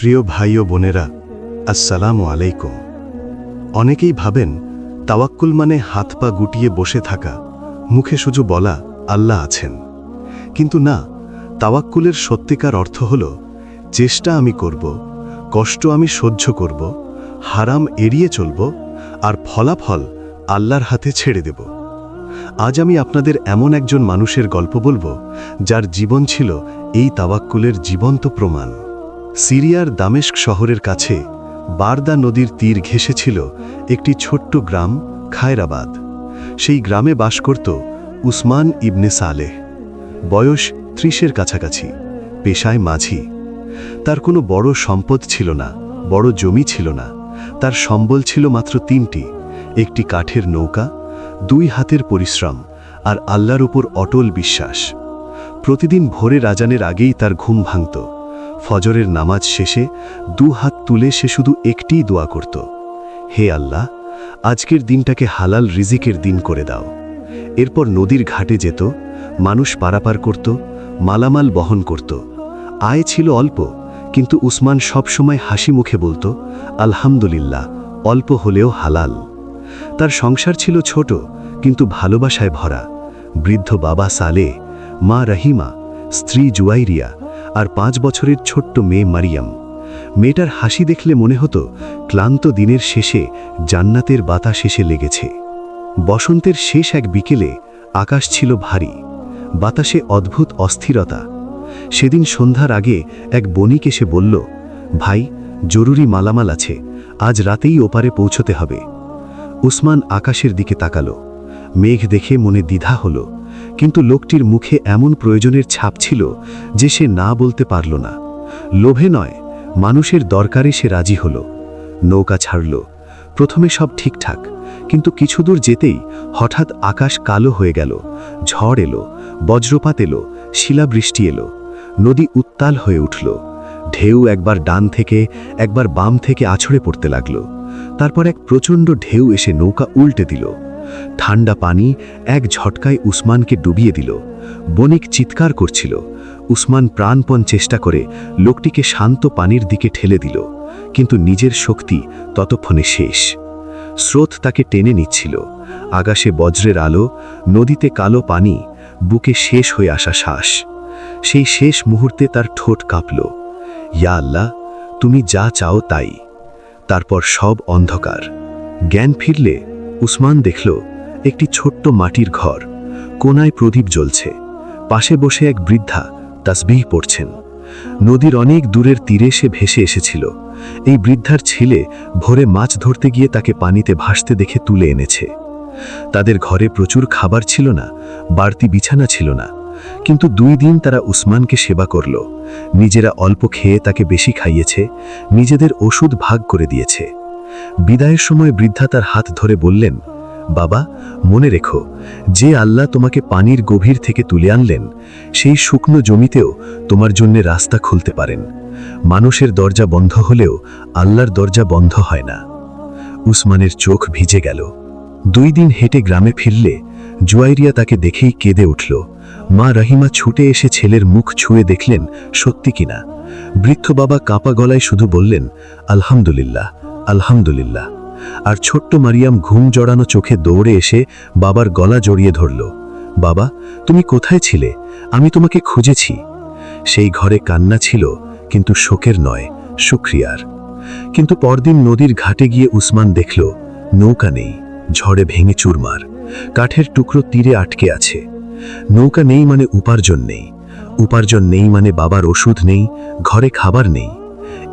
প্রিয় ভাই ও বোনেরা, আসসালামু আলাইকুম। অনেকেই ভাবেন তাওয়াক্কুল মানে হাত পা গুটিয়ে বসে থাকা, মুখে শুধু বলা আল্লাহ আছেন। কিন্তু না, তাওয়াক্কুলের সত্যিকার অর্থ হল চেষ্টা আমি করব, কষ্ট আমি সহ্য করব, হারাম এড়িয়ে চলব, আর ফলাফল আল্লাহর হাতে ছেড়ে দেব। আজ আমি আপনাদের এমন একজন মানুষের গল্প বলবো যার জীবন ছিল এই তাওয়াক্কুলের জীবন্ত প্রমাণ। সিরিয়ার দামেস্ক শহরের কাছে বারদা নদীর তীর ঘেঁষেছিল একটি ছোট্ট গ্রাম খায়রাবাদ। সেই গ্রামে বাস করত উসমান ইবনে সালেহ। বয়স 30-এর কাছাকাছি, পেশায় মাঝি। তার কোনো বড় সম্পদ ছিল না, বড় জমি ছিল না। তার সম্বল ছিল মাত্র 3টি: একটি কাঠের নৌকা, 2 হাতের পরিশ্রম আর আল্লাহর উপর অটল বিশ্বাস। প্রতিদিন ভোরে আজানের আগেই তার ঘুম ভাঙত। ফজরের নামাজ শেষে 2 হাত তুলে সে শুধু একটিই দোয়া করত, হে আল্লাহ, আজকের দিনটাকে হালাল রিজিকের দিন করে দাও। এরপর নদীর ঘাটে যেত, মানুষ পারাপার করত, মালামাল বহন করত। আয় ছিল অল্প, কিন্তু উসমান সবসময় হাসি মুখে বলতো, আলহামদুলিল্লাহ, অল্প হলেও হালাল। তার সংসার ছিল ছোট, কিন্তু ভালোবাসায় ভরা। বৃদ্ধ বাবা সালে, মা রহিমা, স্ত্রী জুয়াইরিয়া আর 5 বছরের ছোট্ট মেয়ে মারিয়াম। মেয়েটার হাসি দেখলে মনে হতো ক্লান্ত দিনের শেষে জান্নাতের বাতাস এসে লেগেছে। বসন্তের শেষ এক বিকেলে আকাশ ছিল ভারী, বাতাসে অদ্ভুত অস্থিরতা। সেদিন সন্ধ্যার আগে এক বণিক এসে বলল, ভাই, জরুরি মালামাল আছে, আজ রাতেই ওপারে পৌঁছতে হবে। উসমান আকাশের দিকে তাকালো। মেঘ দেখে মনে দ্বিধা হলো, কিন্তু লোকটির মুখে এমন প্রয়োজনের ছাপ ছিল যে সে না বলতে পারল না। লোভে নয়, মানুষের দরকারে সে রাজি হলো। নৌকা ছাড়ল। প্রথমে সব ঠিকঠাক, কিন্তু কিছুদূর যেতেই হঠাৎ আকাশ কালো হয়ে গেল। ঝড় এলো, বজ্রপাত এলো, শিলাবৃষ্টি এলো। নদী উত্তাল হয়ে উঠল। ঢেউ একবার ডান থেকে একবার বাম থেকে আছড়ে পড়তে লাগল। তারপর এক প্রচণ্ড ঢেউ এসে নৌকা উল্টে দিল। ঠান্ডা পানি এক ঝটকায় উসমানকে ডুবিয়ে দিল। বণিক চিৎকার করছিল। উসমান প্রাণপণ চেষ্টা করে লোকটিকে শান্ত পানির দিকে ঠেলে দিল, কিন্তু নিজের শক্তি ততক্ষণে শেষ। স্রোত তাকে টেনে নিচ্ছিল। আকাশে বজ্রের আলো, নদীতে কালো পানি, বুকে শেষ হয়ে আসা শ্বাস। সেই শেষ মুহূর্তে তার ঠোঁট কাঁপল, ইয়া আল্লাহ, তুমি যা চাও তাই। তারপর সব অন্ধকার। জ্ঞান ফিরলে উসমান দেখল একটি ছোট্ট মাটির ঘর, কোনায় প্রদীপ জ্বলছে। পাশে বসে এক বৃদ্ধা তাসবিহ পড়ছেন। নদীর অনেক দূরের তীরে সে ভেসে এসেছিল। এই বৃদ্ধার ছেলে ভোরে মাছ ধরতে গিয়ে তাকে পানিতে ভাসতে দেখে তুলে এনেছে। তাদের ঘরে প্রচুর খাবার ছিল না, বাড়তি বিছানা ছিল না, কিন্তু 2 দিন তারা উসমানকে সেবা করল। নিজেরা অল্প খেয়ে তাকে বেশি খাইয়েছে, নিজেদের ওষুধ ভাগ করে দিয়েছে। বিদায়ের সময় বৃদ্ধা তার হাত ধরে বললেন, বাবা, মনে রেখো, যে আল্লাহ তোমাকে পানির গভীর থেকে তুলে আনলেন, সেই শুকনো জমিতেও তোমার জন্য রাস্তা খুলতে পারেন। মানুষের দরজা বন্ধ হলেও আল্লাহর দরজা বন্ধ হয় না। উসমানের চোখ ভিজে গেল। 2 দিন হেঁটে গ্রামে ফিরলে জুয়াইরিয়া তাকে দেখেই কেঁদে উঠল। মা রহিমা ছুটে এসে ছেলের মুখ ছুঁয়ে দেখলেন সত্যি কিনা। বৃদ্ধ বাবা কাঁপা গলায় শুধু বললেন, আলহামদুলিল্লাহ, আলহামদুলিল্লাহ। আর ছোট্ট মারিয়াম ঘুম জড়ানো চোখে দৌড়ে এসে বাবার গলা জড়িয়ে ধরল, বাবা, তুমি কোথায় ছিলে? আমি তোমাকে খুঁজেছি। সেই ঘরে কান্না ছিল, কিন্তু শোকের নয়, শুকরিয়ার। কিন্তু পরদিন নদীর ঘাটে গিয়ে উসমান দেখল নৌকা নেই, ঝড়ে ভেঙে চুরমার। কাঠের টুকরো তীরে আটকে আছে। নৌকা নেই মানে উপার্জন নেই, উপার্জন নেই মানে বাবার ওষুধ নেই, ঘরে খাবার নেই।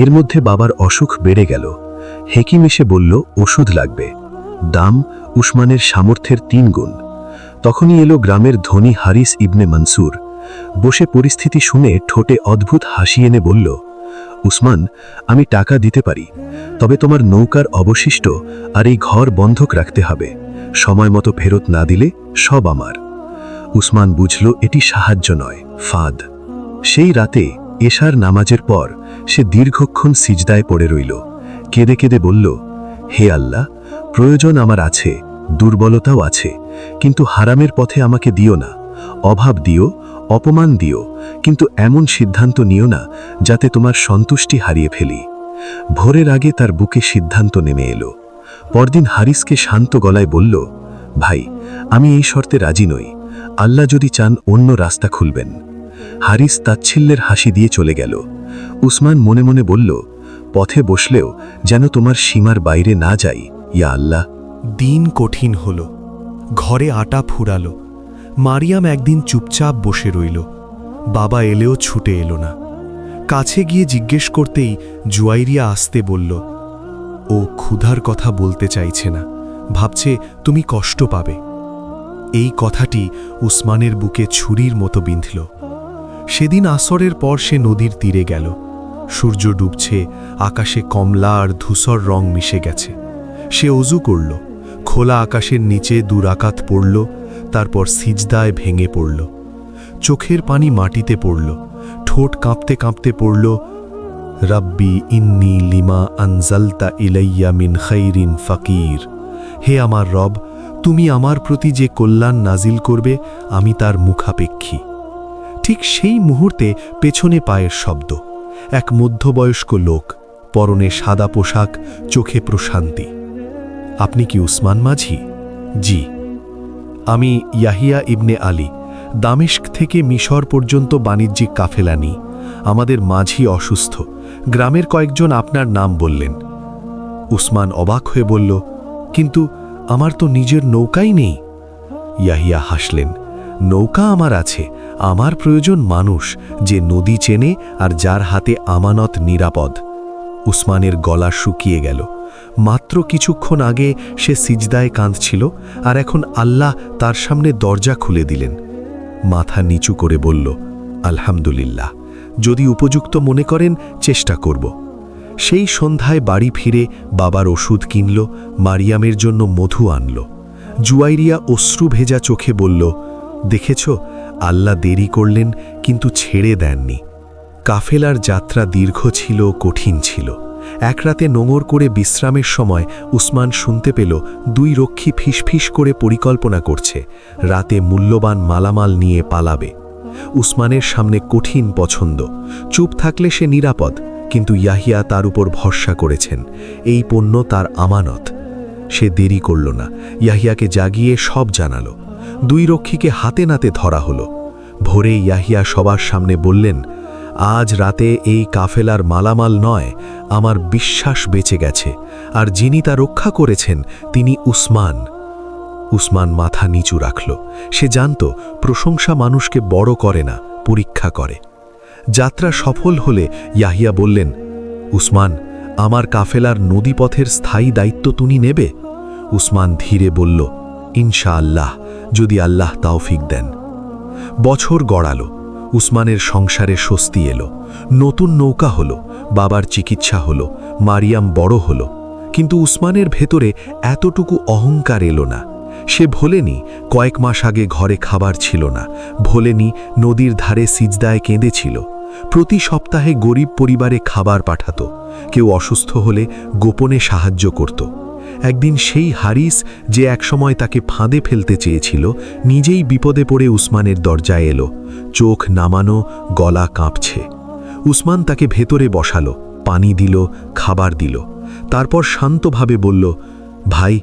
এর মধ্যে বাবার অসুখ বেড়ে গেল। হেকিম এসে বলল ওষুধ লাগবে। দাম উসমানের সামর্থ্যের 3 গুণ। তখনই এলো গ্রামের ধনী হারিস ইবনে মনসুর। বসে পরিস্থিতি শুনে ঠোঁটে অদ্ভুত হাসি এনে বলল, উসমান, আমি টাকা দিতে পারি, তবে তোমার নৌকার অবশিষ্ট আর এই ঘর বন্ধক রাখতে হবে। সময় মতো ফেরত না দিলে সব আমার। উসমান বুঝল এটি সাহায্য নয়, ফাঁদ। সেই রাতে এশার নামাজের পর সে দীর্ঘক্ষণ সিজদায় পড়ে রইল। কেঁদে কেঁদে বলল, হে আল্লাহ, প্রয়োজন আমার আছে, দুর্বলতাও আছে, কিন্তু হারামের পথে আমাকে দিও না। অভাব দিও, অপমান দিও, কিন্তু এমন সিদ্ধান্ত নিও না যাতে তোমার সন্তুষ্টি হারিয়ে ফেলি। ভোরের আগে তার বুকে সিদ্ধান্ত নেমে এলো। পরদিন হারিসকে শান্ত গলায় বলল, ভাই, আমি এই শর্তে রাজি নই। আল্লাহ যদি চান অন্য রাস্তা খুলবেন। হারিস তাচ্ছিল্যের হাসি দিয়ে চলে গেল। উসমান মনে মনে বলল, পথে বসলেও যেন তোমার সীমার বাইরে না যাই, ইয়া আল্লাহ। দিন কঠিন হল। ঘরে আটা ফুরালো। মারিয়াম একদিন চুপচাপ বসে রইল। বাবা এলেও ছুটে এলো না। কাছে গিয়ে জিজ্ঞেস করতেই জুয়াইরিয়া আসতে বলল, ও ক্ষুধার কথা বলতে চাইছে না, ভাবছে তুমি কষ্ট পাবে। এই কথাটি উসমানের বুকে ছুরির মতো বিঁধল। সেদিন আসরের পর সে নদীর তীরে গেল। সূর্য ডুবছে, আকাশে কমলা আর ধূসর রং মিশে গেছে। সে অজু করল, খোলা আকাশের নিচে দুরাকাত পড়ল, তারপর সিজদায় ভেঙে পড়ল। চোখের পানি মাটিতে পড়ল, ঠোঁট কাঁপতে কাঁপতে পড়ল, রাব্বি ইন্নি লিমা আনজালতা ইলাইয়া মিন খাইরিন ফাকির। হে আমার রব, তুমি আমার প্রতি যে কল্যাণ নাজিল করবে, আমি তার মুখাপেক্ষী। ঠিক সেই মুহূর্তে পেছনে পায়ের শব্দ। এক মধ্যবয়স্ক লোক, পরনে সাদা পোশাক, চোখে প্রশান্তি। আপনি কি উসমান মাঝি? জি। আমি ইয়াহিয়া ইবনে আলী, দামেস্ক থেকে মিশর পর্যন্ত বাণিজ্যিক কাফেলা নিই। আমাদের মাঝি অসুস্থ, গ্রামের কয়েকজন আপনার নাম বললেন। উসমান অবাক হয়ে বলল, কিন্তু আমার তো নিজের নৌকাই নেই। ইয়াহিয়া হাসলেন, নৌকা আমার আছে, আমার প্রয়োজন মানুষ যে নদী চেনে আর যার হাতে আমানত নিরাপদ। উসমানের গলা শুকিয়ে গেল। মাত্র কিছুক্ষণ আগে সে সিজদায় কাঁদছিল, আর এখন আল্লাহ তার সামনে দরজা খুলে দিলেন। মাথা নিচু করে বলল, আলহামদুলিল্লাহ, যদি উপযুক্ত মনে করেন চেষ্টা করব। সেই সন্ধ্যায় বাড়ি ফিরে বাবার ওষুধ কিনল, মারিয়ামের জন্য মধু আনল। জুয়াইরিয়া অশ্রু ভেজা চোখে বলল, দেখেছ, আল্লাহ দেরি করলেন কিন্তু ছেড়ে দেননি। কাফেলার যাত্রা দীর্ঘ ছিল, কঠিন ছিল। এক রাতে নোঙর করে বিশ্রামের সময় উসমান শুনতে পেল দুই রক্ষী ফিসফিস করে পরিকল্পনা করছে, রাতে মূল্যবান মালামাল নিয়ে পালাবে। উসমানের সামনে কঠিন পছন্দ। চুপ থাকলে সে নিরাপদ, কিন্তু ইয়াহিয়া তার উপর ভরসা করেছেন, এই পণ্য তার আমানত। সে দেরি করল না, ইয়াহিয়াকে জাগিয়ে সব জানালো। দুই রক্ষীকে হাতে নাতে ধরা হলো। ভোরে ইয়াহিয়া সবার সামনে বললেন, আজ রাতে এই কাফেলার মালামাল নয়, আমার বিশ্বাস বেঁচে গেছে, আর যিনি তা রক্ষা করেছেন তিনি উসমান। উসমান মাথা নিচু রাখল। সে জানত প্রশংসা মানুষকে বড় করে না, পরীক্ষা করে। যাত্রা সফল হলে ইয়াহিয়া বললেন, উসমান, আমার কাফেলার নদীপথের স্থায়ী দায়িত্ব তুমি নেবে? উসমান ধীরে বলল, ইনশাআল্লাহ, যদি আল্লাহ তাওফিক দেন। বছর গড়ালো। উসমানের সংসারে স্বস্তি এলো। নতুন নৌকা হলো, বাবার চিকিৎসা হলো, মারিয়াম বড় হলো। কিন্তু উসমানের ভেতরে এতটুকু অহংকার এলো না। সে ভোলেনি কয়েক মাস আগে ঘরে খাবার ছিল না, ভোলেনি নদীর ধারে সিজদায় কেঁদেছিল। প্রতি সপ্তাহে গরিব পরিবারে খাবার পাঠাতো, কেউ অসুস্থ হলে গোপনে সাহায্য করত। একদিন সেই হারিস, যে একসময় তাকে ফাঁদে ফেলতে চেয়েছিল, নিজেই বিপদে পড়ে উসমানের দরজায় এলো, চোখ নামানো, গলা কাঁপছে। উসমান তাকে ভেতরে বসালো, পানি দিল, খাবার দিল। তারপর শান্তভাবে বলল, ভাই,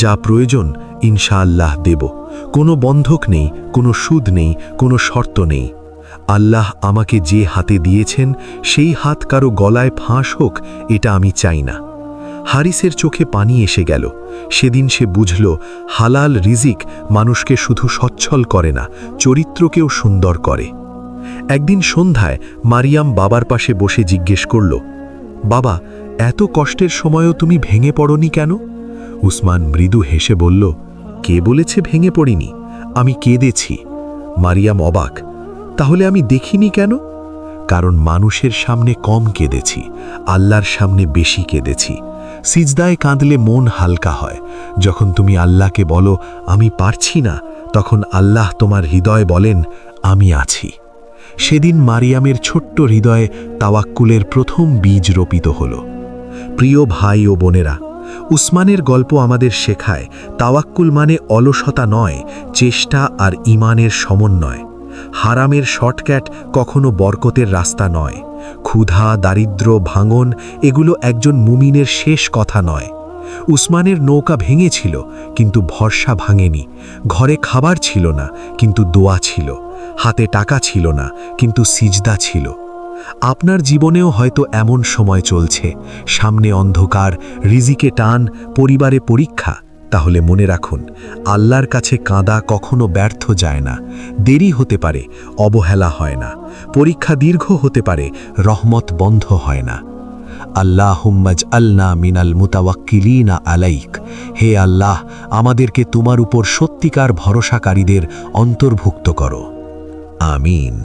যা প্রয়োজন ইনশাআল্লাহ দেব। কোনো বন্ধক নেই, কোনো সুদ নেই, কোনো শর্ত নেই। আল্লাহ আমাকে যে হাতে দিয়েছেন সেই হাত কারো গলায় ফাঁস হোক, এটা আমি চাই না। হারিসের চোখে পানি এসে গেল। সেদিন সে বুঝল, হালাল রিজিক মানুষকে শুধু সচ্ছল করে না, চরিত্রকেও সুন্দর করে। একদিন সন্ধ্যায় মারিয়াম বাবার পাশে বসে জিজ্ঞেস করল, বাবা, এত কষ্টের সময়ও তুমি ভেঙে পড়নি কেন? উসমান মৃদু হেসে বলল, কে বলেছে ভেঙে পড়িনি? আমি কেঁদেছি। মারিয়াম অবাক, তাহলে আমি দেখিনি কেন? কারণ মানুষের সামনে কম কেঁদেছি, আল্লাহর সামনে বেশি কেঁদেছি। সিজদায় কাঁদলে মন হালকা হয়। যখন তুমি আল্লাহকে বলো আমি পারছি না, তখন আল্লাহ তোমার হৃদয় বলেন আমি আছি। সেদিন মারিয়ামের ছোট্ট হৃদয়ে তাওয়াক্কুলের প্রথম বীজ রোপিত হল। প্রিয় ভাই ও বোনেরা, উসমানের গল্প আমাদের শেখায় তাওয়াক্কুল মানে অলসতা নয়, চেষ্টা আর ঈমানের সমন্বয়। হারামের শর্টকাট কখনো বরকতের রাস্তা নয়। ক্ষুধা, দারিদ্র্য, ভাঙন এগুলো একজন মুমিনের শেষ কথা নয়। উসমানের নৌকা ভেঙেছিল, কিন্তু ভরসা ভাঙেনি। ঘরে খাবার ছিল না, কিন্তু দোয়া ছিল। হাতে টাকা ছিল না, কিন্তু সিজদা ছিল। আপনার জীবনেও হয়তো এমন সময় চলছে, সামনে অন্ধকার, রিজিকে টান, পরিবারে পরীক্ষা। তাহলে মনে রাখুন, আল্লাহর কাছে কাঁদা কখনো ব্যর্থ যায় না। দেরি হতে পারে, অবহেলা হয় না। পরীক্ষা দীর্ঘ হতে পারে, রহমত বন্ধ হয় না। আল্লাহুম্মাজ আল্না মিনাল মুতাওয়াক্কিলিনা আলাইক। হে আল্লাহ, আমাদেরকে তোমার উপর সত্যিকার ভরসাকারীদের অন্তর্ভুক্ত করো। আমিন।